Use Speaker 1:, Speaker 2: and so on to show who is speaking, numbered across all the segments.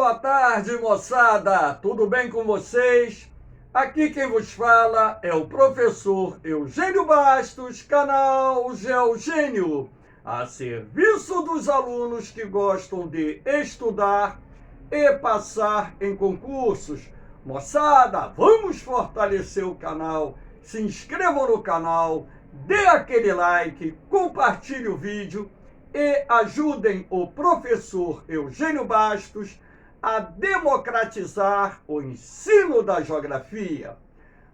Speaker 1: Boa tarde, moçada! Tudo bem com vocês? Aqui quem vos fala é o professor Eugênio Bastos, canal Geogênio, a serviço dos alunos que gostam de estudar e passar em concursos. Moçada, vamos fortalecer o canal, se inscrevam no canal, dê aquele like, compartilhe o vídeo e ajudem o professor Eugênio Bastos a democratizar o ensino da geografia.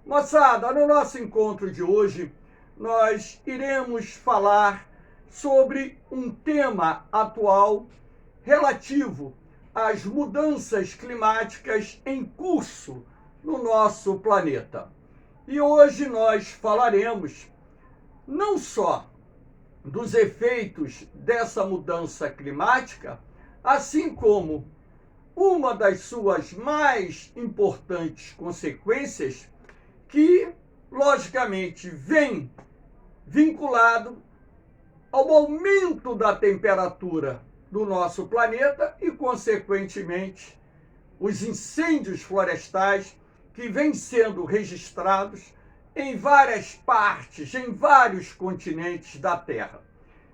Speaker 1: Moçada, no nosso encontro de hoje, nós iremos falar sobre um tema atual relativo às mudanças climáticas em curso no nosso planeta. E hoje nós falaremos não só dos efeitos dessa mudança climática, assim como uma das suas mais importantes consequências, que logicamente vem vinculado ao aumento da temperatura do nosso planeta e, consequentemente, os incêndios florestais que vêm sendo registrados em várias partes, em vários continentes da Terra.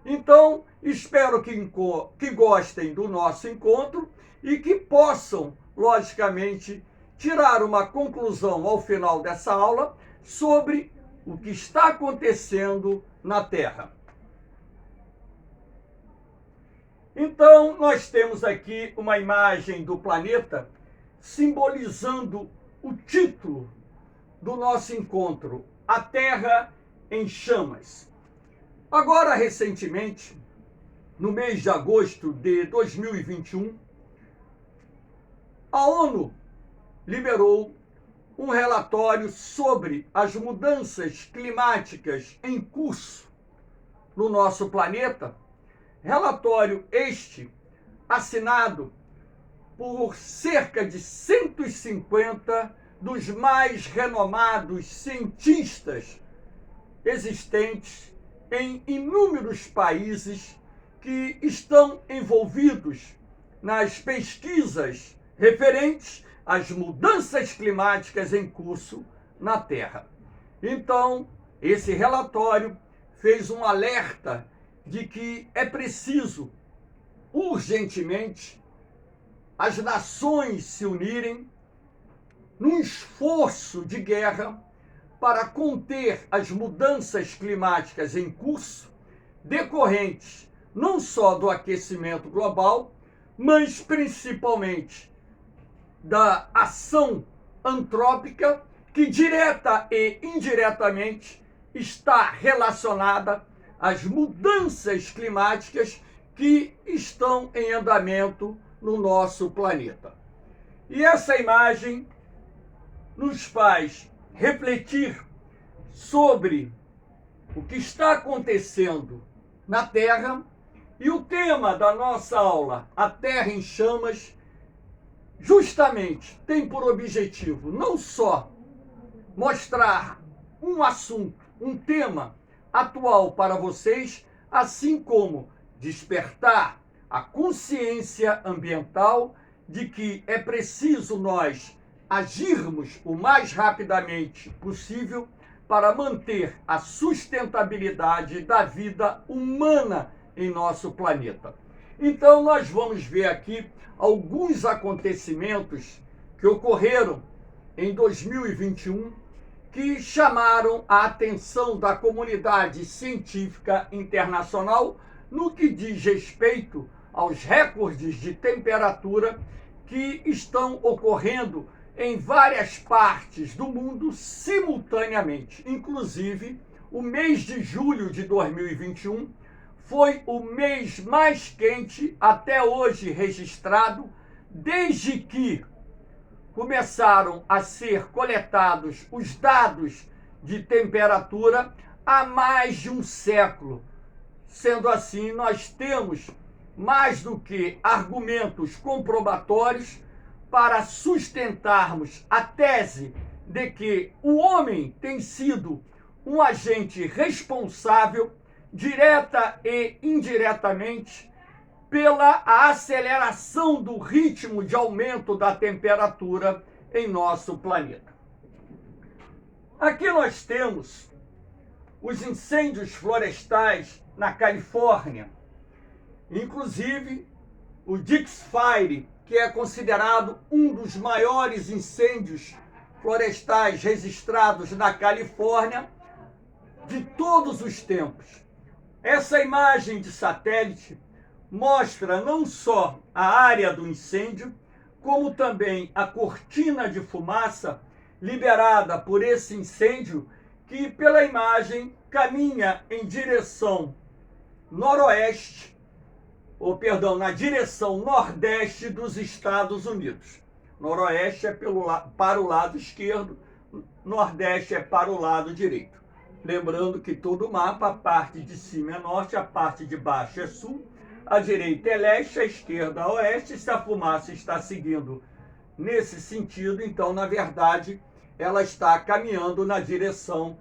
Speaker 1: Então, espero que gostem do nosso encontro e que possam, logicamente, tirar uma conclusão ao final dessa aula sobre o que está acontecendo na Terra. Então, nós temos aqui uma imagem do planeta simbolizando o título do nosso encontro, A Terra em Chamas. Agora, recentemente, no mês de agosto de 2021, a ONU liberou um relatório sobre as mudanças climáticas em curso no nosso planeta. Relatório este assinado por cerca de 150 dos mais renomados cientistas existentes em inúmeros países que estão envolvidos nas pesquisas referentes às mudanças climáticas em curso na Terra. Então, esse relatório fez um alerta de que é preciso, urgentemente, as nações se unirem num esforço de guerra para conter as mudanças climáticas em curso, decorrentes não só do aquecimento global, mas principalmente da ação antrópica, que direta e indiretamente está relacionada às mudanças climáticas que estão em andamento no nosso planeta. E essa imagem nos faz refletir sobre o que está acontecendo na Terra, e o tema da nossa aula, A Terra em Chamas, justamente tem por objetivo não só mostrar um assunto, um tema atual para vocês, assim como despertar a consciência ambiental de que é preciso nós agirmos o mais rapidamente possível para manter a sustentabilidade da vida humana em nosso planeta. Então, nós vamos ver aqui alguns acontecimentos que ocorreram em 2021 que chamaram a atenção da comunidade científica internacional no que diz respeito aos recordes de temperatura que estão ocorrendo em várias partes do mundo simultaneamente. Inclusive, o mês de julho de 2021 foi o mês mais quente até hoje registrado, desde que começaram a ser coletados os dados de temperatura há mais de um século. Sendo assim, nós temos mais do que argumentos comprobatórios para sustentarmos a tese de que o homem tem sido um agente responsável, direta e indiretamente, pela aceleração do ritmo de aumento da temperatura em nosso planeta. Aqui nós temos os incêndios florestais na Califórnia, inclusive o Dix Fire, que é considerado um dos maiores incêndios florestais registrados na Califórnia de todos os tempos. Essa imagem de satélite mostra não só a área do incêndio, como também a cortina de fumaça liberada por esse incêndio, que pela imagem caminha em direção noroeste, na direção nordeste dos Estados Unidos. Noroeste é para o lado esquerdo, nordeste é para o lado direito. Lembrando que todo mapa, a parte de cima é norte, a parte de baixo é sul, a direita é leste, a esquerda é oeste. Se a fumaça está seguindo nesse sentido, então, na verdade, ela está caminhando na direção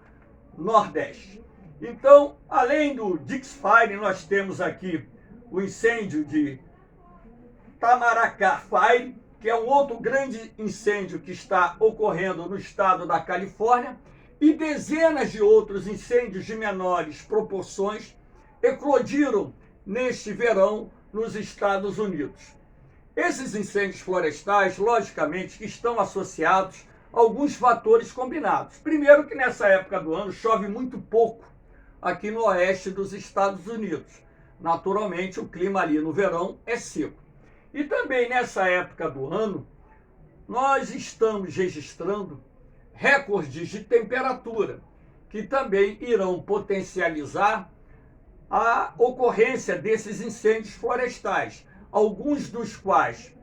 Speaker 1: nordeste. Então, além do Dix Fire, nós temos aqui o incêndio de Tamaracá Fire, que é um outro grande incêndio que está ocorrendo no estado da Califórnia, e dezenas de outros incêndios de menores proporções eclodiram neste verão nos Estados Unidos. Esses incêndios florestais, logicamente, que estão associados a alguns fatores combinados. Primeiro, que nessa época do ano chove muito pouco aqui no oeste dos Estados Unidos. Naturalmente, o clima ali no verão é seco. E também nessa época do ano, nós estamos registrando recordes de temperatura, que também irão potencializar a ocorrência desses incêndios florestais, alguns dos quais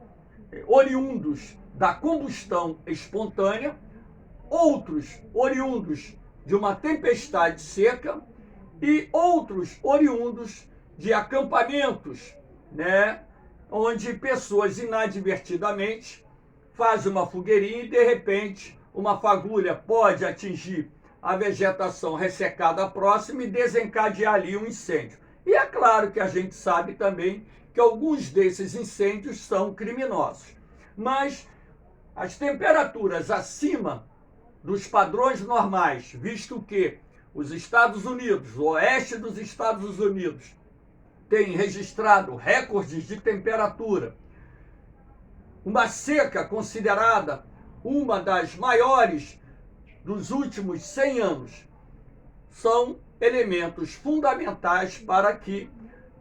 Speaker 1: oriundos da combustão espontânea, outros oriundos de uma tempestade seca e outros oriundos de acampamentos, onde pessoas inadvertidamente fazem uma fogueirinha e, de repente, uma fagulha pode atingir a vegetação ressecada próxima e desencadear ali um incêndio. E é claro que a gente sabe também que alguns desses incêndios são criminosos. Mas as temperaturas acima dos padrões normais, visto que os Estados Unidos, o oeste dos Estados Unidos, tem registrado recordes de temperatura, uma seca considerada uma das maiores dos últimos 100 anos, são elementos fundamentais para que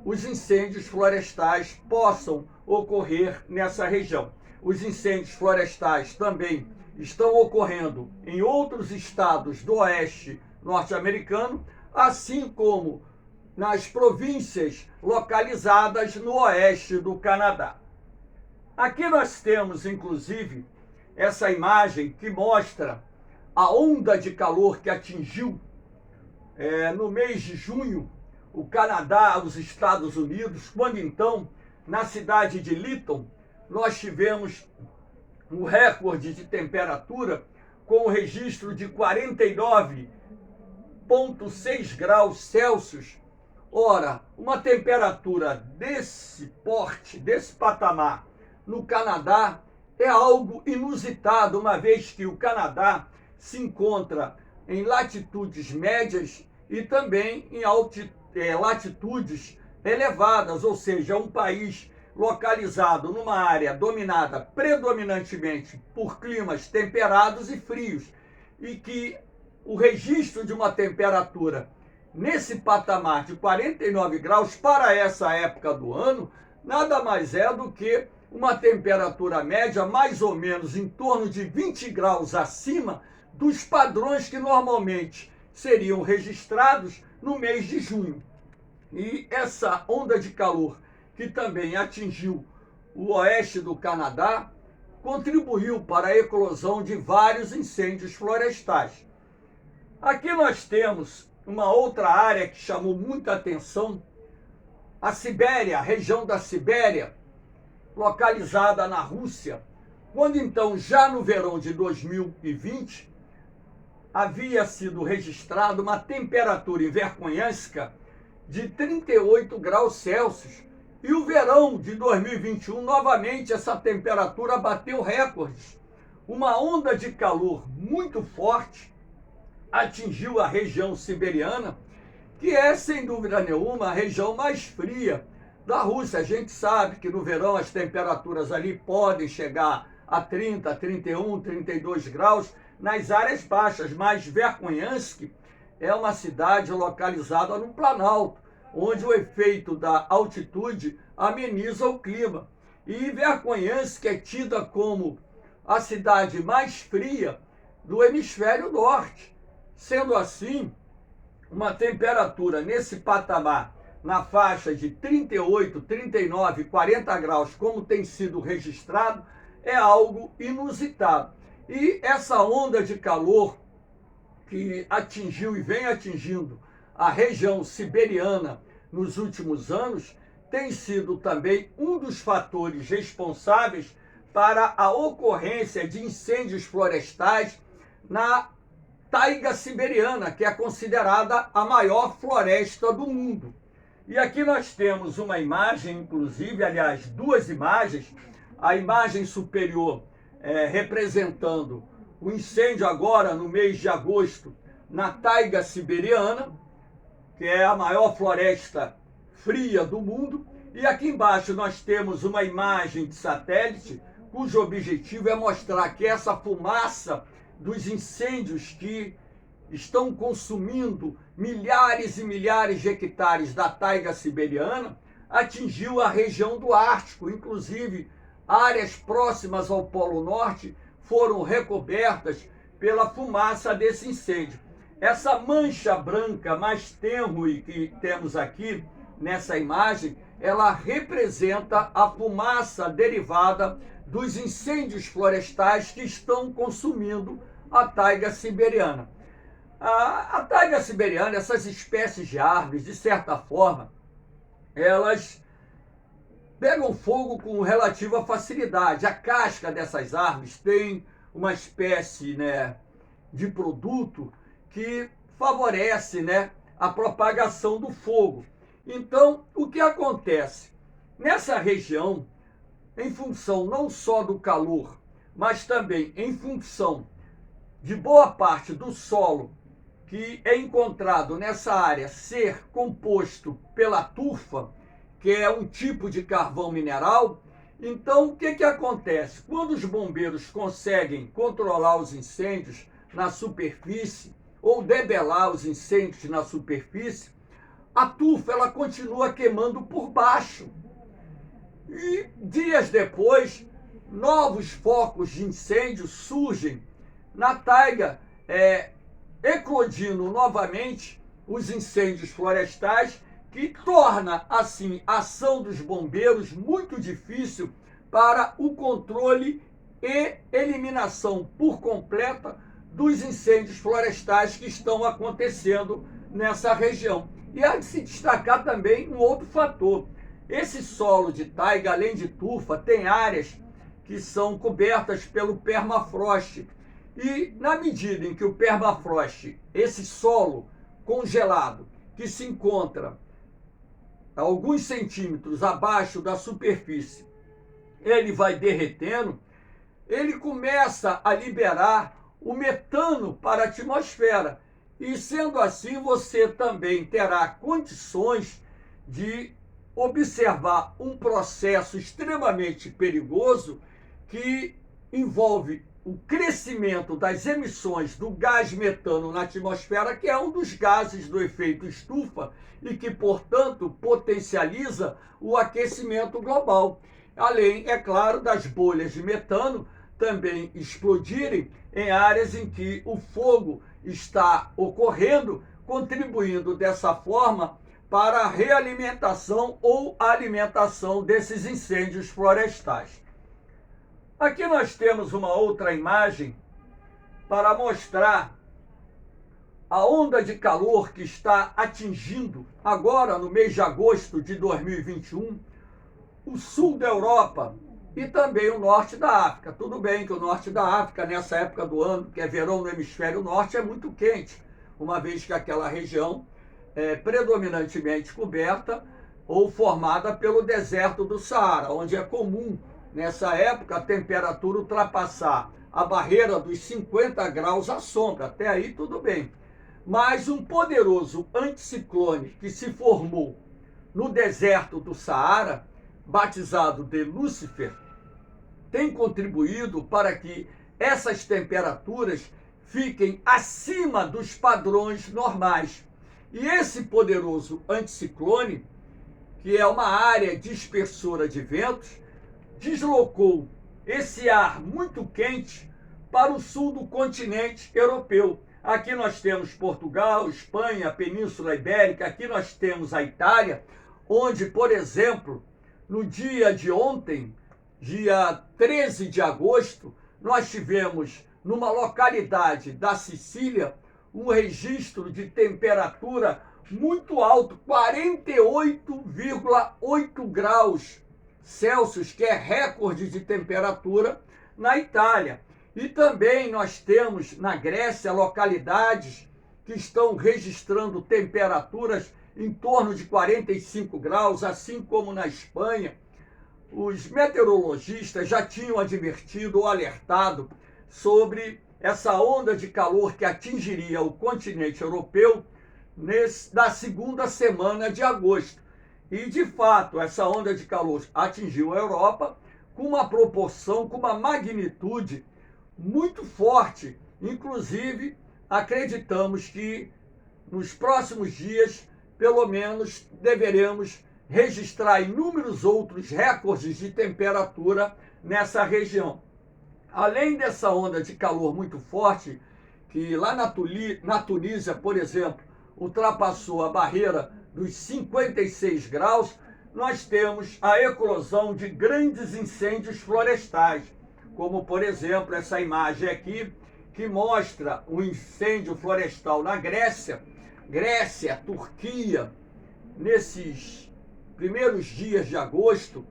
Speaker 1: os incêndios florestais possam ocorrer nessa região. Os incêndios florestais também estão ocorrendo em outros estados do oeste norte-americano, assim como nas províncias localizadas no oeste do Canadá. Aqui nós temos, inclusive, essa imagem que mostra a onda de calor que atingiu no mês de junho o Canadá, os Estados Unidos, quando então, na cidade de Lytton, nós tivemos um recorde de temperatura com o registro de 49,6 graus Celsius. Ora, uma temperatura desse porte, desse patamar, no Canadá, é algo inusitado, uma vez que o Canadá se encontra em latitudes médias e também em latitudes elevadas, ou seja, é um país localizado numa área dominada predominantemente por climas temperados e frios, e que o registro de uma temperatura nesse patamar de 49 graus para essa época do ano nada mais é do que uma temperatura média mais ou menos em torno de 20 graus acima dos padrões que normalmente seriam registrados no mês de junho. E essa onda de calor, que também atingiu o oeste do Canadá, contribuiu para a eclosão de vários incêndios florestais. Aqui nós temos uma outra área que chamou muita atenção, a Sibéria, a região da Sibéria, localizada na Rússia, quando então, já no verão de 2020, havia sido registrada uma temperatura em Verkhoyansk de 38 graus Celsius, E o verão de 2021, novamente, essa temperatura bateu recordes. Uma onda de calor muito forte atingiu a região siberiana, que é, sem dúvida nenhuma, a região mais fria da Rússia. A gente sabe que no verão as temperaturas ali podem chegar a 30, 31, 32 graus nas áreas baixas, mas Verkhoyansk é uma cidade localizada no Planalto, onde o efeito da altitude ameniza o clima. E Verkhoyansk é tida como a cidade mais fria do hemisfério norte. Sendo assim, uma temperatura nesse patamar, na faixa de 38, 39, 40 graus, como tem sido registrado, é algo inusitado. E essa onda de calor que atingiu e vem atingindo a região siberiana nos últimos anos, tem sido também um dos fatores responsáveis para a ocorrência de incêndios florestais na taiga siberiana, que é considerada a maior floresta do mundo. E aqui nós temos uma imagem, inclusive, aliás, duas imagens. A imagem superior representando o incêndio agora no mês de agosto na taiga siberiana, que é a maior floresta fria do mundo. E aqui embaixo nós temos uma imagem de satélite, cujo objetivo é mostrar que essa fumaça dos incêndios que estão consumindo milhares e milhares de hectares da taiga siberiana atingiu a região do Ártico. Inclusive, áreas próximas ao Polo Norte foram recobertas pela fumaça desse incêndio. Essa mancha branca mais tênue que temos aqui nessa imagem, ela representa a fumaça derivada dos incêndios florestais que estão consumindo a taiga siberiana. A taiga siberiana, essas espécies de árvores, de certa forma, elas pegam fogo com relativa facilidade. A casca dessas árvores tem uma espécie, de produto que favorece, a propagação do fogo. Então, o que acontece? Nessa região, em função não só do calor, mas também em função de boa parte do solo que é encontrado nessa área ser composto pela turfa, que é um tipo de carvão mineral. Então, o que acontece? Quando os bombeiros conseguem controlar os incêndios na superfície ou debelar os incêndios na superfície, a turfa ela continua queimando por baixo. E dias depois, novos focos de incêndio surgem na taiga, eclodindo novamente os incêndios florestais, que torna, assim, a ação dos bombeiros muito difícil para o controle e eliminação por completa dos incêndios florestais que estão acontecendo nessa região. E há de se destacar também um outro fator. Esse solo de taiga, além de turfa, tem áreas que são cobertas pelo permafrost. E na medida em que o permafrost, esse solo congelado, que se encontra a alguns centímetros abaixo da superfície, ele vai derretendo, ele começa a liberar o metano para a atmosfera. E sendo assim, você também terá condições de observar um processo extremamente perigoso que envolve o crescimento das emissões do gás metano na atmosfera, que é um dos gases do efeito estufa e que, portanto, potencializa o aquecimento global. Além, é claro, das bolhas de metano também explodirem em áreas em que o fogo está ocorrendo, contribuindo dessa forma para a realimentação ou alimentação desses incêndios florestais. Aqui nós temos uma outra imagem para mostrar a onda de calor que está atingindo agora no mês de agosto de 2021 o sul da Europa e também o norte da África. Tudo bem que o norte da África, nessa época do ano, que é verão no hemisfério norte, é muito quente, uma vez que aquela região é predominantemente coberta ou formada pelo deserto do Saara, onde é comum, nessa época, a temperatura ultrapassar a barreira dos 50 graus à sombra. Até aí tudo bem. Mas um poderoso anticiclone que se formou no deserto do Saara, batizado de Lúcifer, tem contribuído para que essas temperaturas fiquem acima dos padrões normais. E esse poderoso anticiclone, que é uma área dispersora de ventos, deslocou esse ar muito quente para o sul do continente europeu. Aqui nós temos Portugal, Espanha, Península Ibérica, aqui nós temos a Itália, onde, por exemplo, no dia de ontem, dia 13 de agosto, nós tivemos numa localidade da Sicília um registro de temperatura muito alto, 48,8 graus Celsius, que é recorde de temperatura na Itália. E também nós temos na Grécia localidades que estão registrando temperaturas em torno de 45 graus, assim como na Espanha. Os meteorologistas já tinham advertido ou alertado sobre essa onda de calor que atingiria o continente europeu na segunda semana de agosto. E, de fato, essa onda de calor atingiu a Europa com uma proporção, com uma magnitude muito forte. Inclusive, acreditamos que nos próximos dias, pelo menos, deveremos registrar inúmeros outros recordes de temperatura nessa região. Além dessa onda de calor muito forte, que lá na Tunísia, por exemplo, ultrapassou a barreira dos 56 graus, nós temos a eclosão de grandes incêndios florestais, como, por exemplo, essa imagem aqui, que mostra um incêndio florestal na Grécia, Turquia, nesses primeiros dias de agosto,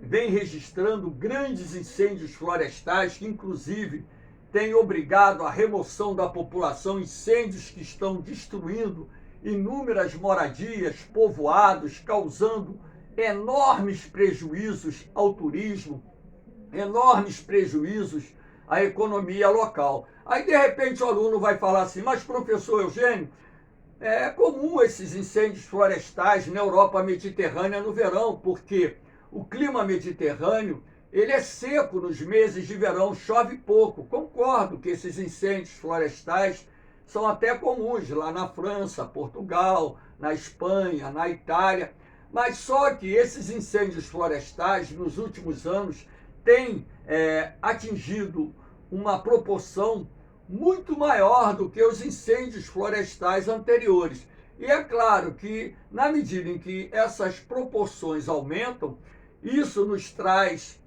Speaker 1: vem registrando grandes incêndios florestais que, inclusive, têm obrigado à remoção da população, incêndios que estão destruindo inúmeras moradias, povoados, causando enormes prejuízos ao turismo, enormes prejuízos à economia local. Aí, de repente, o aluno vai falar assim: mas, professor Eugênio, é comum esses incêndios florestais na Europa mediterrânea no verão, porque o clima mediterrâneo ele é seco nos meses de verão, chove pouco. Concordo que esses incêndios florestais são até comuns lá na França, Portugal, na Espanha, na Itália, mas só que esses incêndios florestais nos últimos anos têm atingido uma proporção muito maior do que os incêndios florestais anteriores. E é claro que, na medida em que essas proporções aumentam, isso nos traz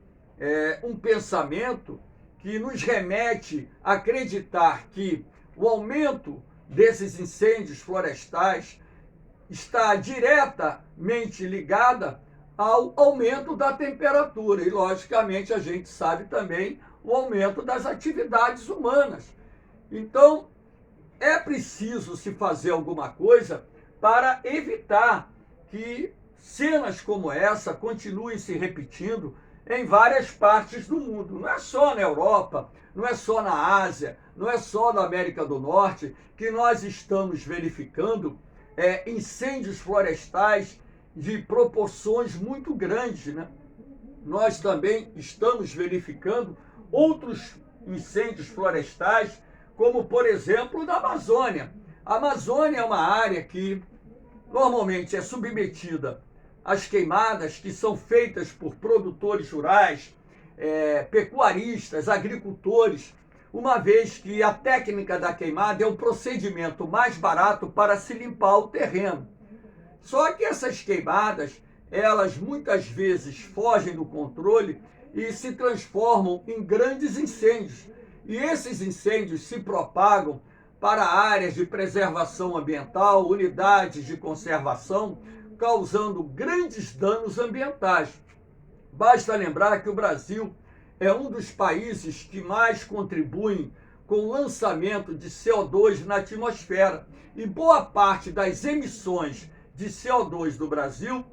Speaker 1: um pensamento que nos remete a acreditar que o aumento desses incêndios florestais está diretamente ligada ao aumento da temperatura. E, logicamente, a gente sabe também o aumento das atividades humanas. Então, é preciso se fazer alguma coisa para evitar que cenas como essa continuem se repetindo em várias partes do mundo. Não é só na Europa, não é só na Ásia, não é só na América do Norte que nós estamos verificando incêndios florestais de proporções muito grandes, né? Nós também estamos verificando outros incêndios florestais, como, por exemplo, na Amazônia. A Amazônia é uma área que normalmente é submetida às queimadas que são feitas por produtores rurais, pecuaristas, agricultores, uma vez que a técnica da queimada é o procedimento mais barato para se limpar o terreno. Só que essas queimadas, elas muitas vezes fogem do controle e se transformam em grandes incêndios. E esses incêndios se propagam para áreas de preservação ambiental, unidades de conservação, causando grandes danos ambientais. Basta lembrar que o Brasil é um dos países que mais contribuem com o lançamento de CO2 na atmosfera. E boa parte das emissões de CO2 do Brasil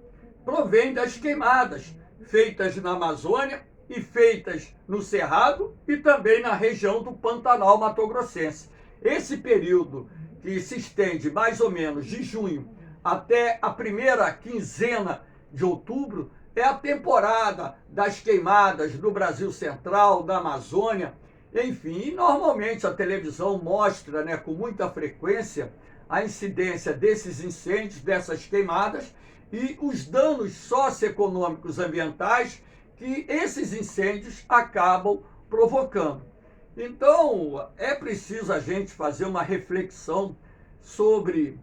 Speaker 1: provém das queimadas feitas na Amazônia e feitas no Cerrado e também na região do Pantanal Mato-Grossense. Esse período, que se estende mais ou menos de junho até a primeira quinzena de outubro, é a temporada das queimadas do Brasil Central, da Amazônia, enfim. E normalmente a televisão mostra, né, com muita frequência a incidência desses incêndios, dessas queimadas e os danos socioeconômicos ambientais que esses incêndios acabam provocando. Então, é preciso a gente fazer uma reflexão sobre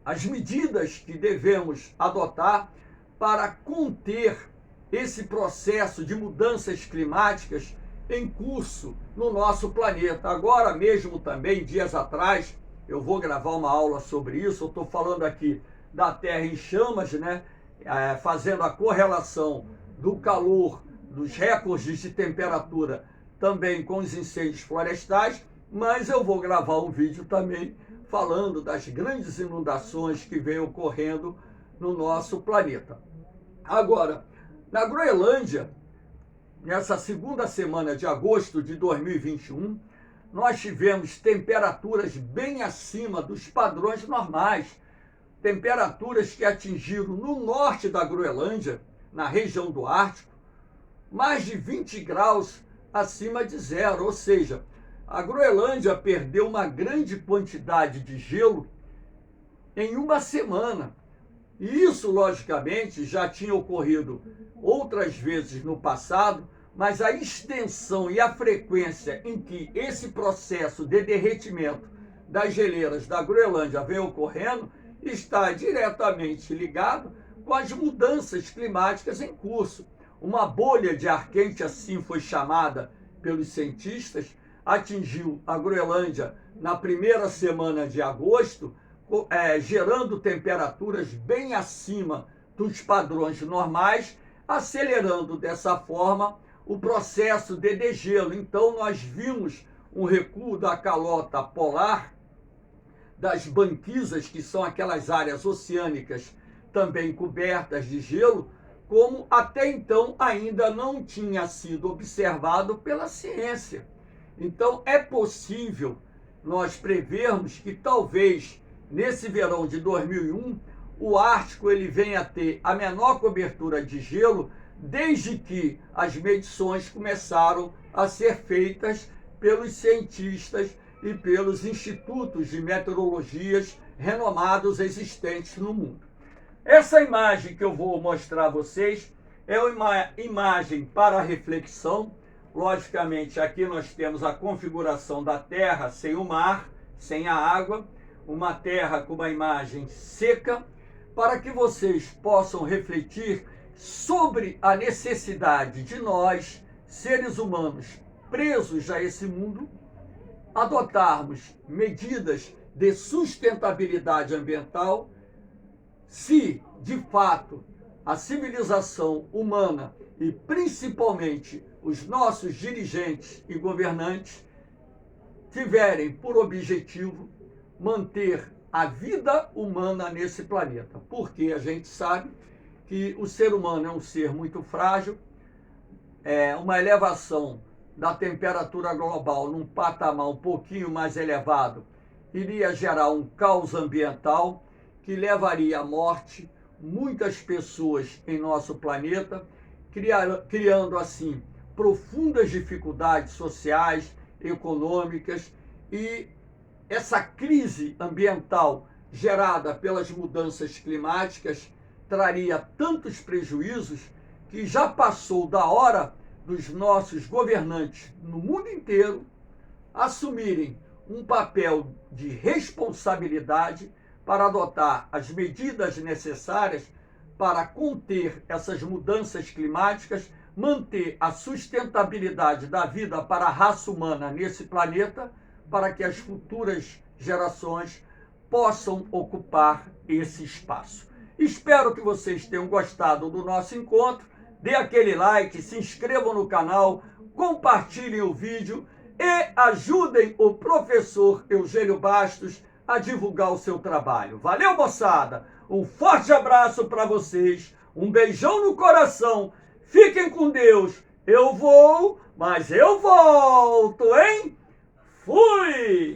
Speaker 1: as medidas que devemos adotar para conter esse processo de mudanças climáticas em curso no nosso planeta. Agora mesmo também, dias atrás, eu vou gravar uma aula sobre isso, eu estou falando aqui da Terra em chamas, né? Fazendo a correlação do calor, dos recordes de temperatura também com os incêndios florestais, mas eu vou gravar um vídeo também falando das grandes inundações que vêm ocorrendo no nosso planeta. Agora, na Groenlândia, nessa segunda semana de agosto de 2021, nós tivemos temperaturas bem acima dos padrões normais, temperaturas que atingiram no norte da Groenlândia, na região do Ártico, mais de 20 graus acima de zero, ou seja, a Groenlândia perdeu uma grande quantidade de gelo em uma semana. E isso, logicamente, já tinha ocorrido outras vezes no passado, mas a extensão e a frequência em que esse processo de derretimento das geleiras da Groenlândia vem ocorrendo está diretamente ligado com as mudanças climáticas em curso. Uma bolha de ar quente, assim foi chamada pelos cientistas, atingiu a Groenlândia na primeira semana de agosto, gerando temperaturas bem acima dos padrões normais, acelerando dessa forma o processo de degelo. Então, nós vimos um recuo da calota polar, das banquisas, que são aquelas áreas oceânicas também cobertas de gelo, como até então ainda não tinha sido observado pela ciência. Então, é possível nós prevermos que talvez nesse verão de 2001 o Ártico ele venha a ter a menor cobertura de gelo desde que as medições começaram a ser feitas pelos cientistas e pelos institutos de meteorologias renomados existentes no mundo. Essa imagem que eu vou mostrar a vocês é uma imagem para reflexão. Logicamente, aqui nós temos a configuração da Terra sem o mar, sem a água, uma Terra com uma imagem seca, para que vocês possam refletir sobre a necessidade de nós, seres humanos presos a esse mundo, adotarmos medidas de sustentabilidade ambiental, se, de fato, a civilização humana e principalmente os nossos dirigentes e governantes tiverem por objetivo manter a vida humana nesse planeta. Porque a gente sabe que o ser humano é um ser muito frágil, uma elevação da temperatura global num patamar um pouquinho mais elevado iria gerar um caos ambiental que levaria à morte muitas pessoas em nosso planeta, criando assim profundas dificuldades sociais, econômicas, e essa crise ambiental gerada pelas mudanças climáticas traria tantos prejuízos que já passou da hora dos nossos governantes no mundo inteiro assumirem um papel de responsabilidade para adotar as medidas necessárias para conter essas mudanças climáticas, manter a sustentabilidade da vida para a raça humana nesse planeta, para que as futuras gerações possam ocupar esse espaço. Espero que vocês tenham gostado do nosso encontro. Dê aquele like, se inscrevam no canal, compartilhem o vídeo e ajudem o professor Eugênio Bastos a divulgar o seu trabalho. Valeu, moçada! Um forte abraço para vocês, um beijão no coração, fiquem com Deus. Eu vou, mas eu volto, hein? Fui!